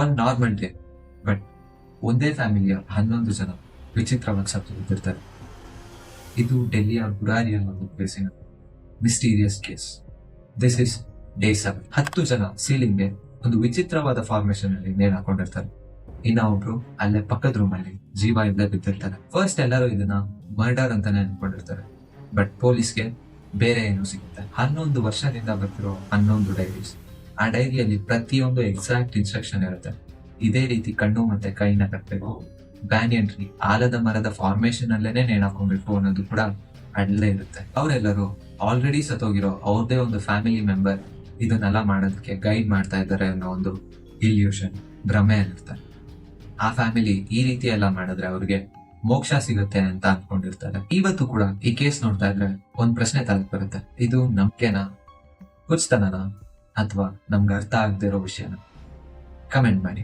One normal day, but ಒಂದೇ ಫ್ಯಾಮಿಲಿಯ 11 ಜನ ವಿಚಿತ್ರವಾಗಿ ಸತ್ತುಬಿಟ್ಟಿರ್ತಾರೆ. ಇದು ಡೆಲ್ಲಿಯ ಬುರಾರಿ ಅನ್ನೋ ಒಂದು ಪ್ಲೇಸಿನ mysterious case. This is day 7. 10 ಜನ ಸೀಲಿಂಗ್ಗೆ ಒಂದು ವಿಚಿತ್ರವಾದ ಫಾರ್ಮೇಶನ್ ಅಲ್ಲಿ ನೇಣು ಹಾಕೊಂಡಿರ್ತಾರೆ. ಇನ್ನ ಒಬ್ರು ಅಲ್ಲೇ ಪಕ್ಕದ ರೂಮ್ ಅಲ್ಲಿ ಜೀವ ಇಲ್ಲದೆ ಬಿದ್ದಿರ್ತಾರೆ. ಫಸ್ಟ್ ಎಲ್ಲರೂ ಇದನ್ನ ಮರ್ಡರ್ ಅಂತಾನೆ ಅನ್ಕೊಂಡಿರ್ತಾರೆ, ಬಟ್ ಪೊಲೀಸ್ಗೆ ಬೇರೆ ಏನೋ ಸಿಗುತ್ತೆ. 11 ವರ್ಷದಿಂದ ಬರ್ತಿರೋ 11 ಡೈರೀಸ್. ಆ ಡೈರಿಯಲ್ಲಿ ಪ್ರತಿಯೊಂದು ಎಕ್ಸಾಕ್ಟ್ ಇನ್ಸ್ಟ್ರಕ್ಷನ್ ಇರುತ್ತೆ. ಇದೇ ರೀತಿ ಕಣ್ಣು ಮತ್ತೆ ಕೈನ ಕಟ್ಟಬೇಕು, ಬ್ಯಾನಿಯನ್ ಟ್ರೀ ಆಲದ ಮರದ ಫಾರ್ಮೇಶನ್ ಅಲ್ಲೇನೆ ನೇಣಾಕೊಂಡ್ಬೇಕು ಅನ್ನೋದು ಕೂಡ ಅಲ್ಲೇ ಇರುತ್ತೆ. ಅವರೆಲ್ಲರೂ ಆಲ್ರೆಡಿ ಸತ್ತೋಗಿರೋ ಅವ್ರದೇ ಒಂದು ಫ್ಯಾಮಿಲಿ ಮೆಂಬರ್ ಇದನ್ನೆಲ್ಲ ಮಾಡೋದಕ್ಕೆ ಗೈಡ್ ಮಾಡ್ತಾ ಇದ್ದಾರೆ ಅನ್ನೋ ಒಂದು ಇಲ್ಯೂಷನ್, ಭ್ರಮೆಯಲ್ಲಿರ್ತಾರೆ. ಆ ಫ್ಯಾಮಿಲಿ ಈ ರೀತಿ ಎಲ್ಲ ಮಾಡಿದ್ರೆ ಅವ್ರಿಗೆ ಮೋಕ್ಷ ಸಿಗುತ್ತೆ ಅಂತ ಅನ್ಕೊಂಡಿರ್ತಾರೆ. ಇವತ್ತು ಕೂಡ ಈ ಕೇಸ್ ನೋಡ್ತಾ ಇದ್ರೆ ಒಂದ್ ಪ್ರಶ್ನೆ ತಲೆಗೆ ಬರುತ್ತೆ, ಇದು ನಂಬಿಕೆನಾ, ಹುಚ್ಚತನನಾ, ಅಥವಾ ನಮ್ಗೆ ಅರ್ಥ ಆಗದಿರೋ ವಿಷಯನ? ಕಮೆಂಟ್ ಮಾಡಿ.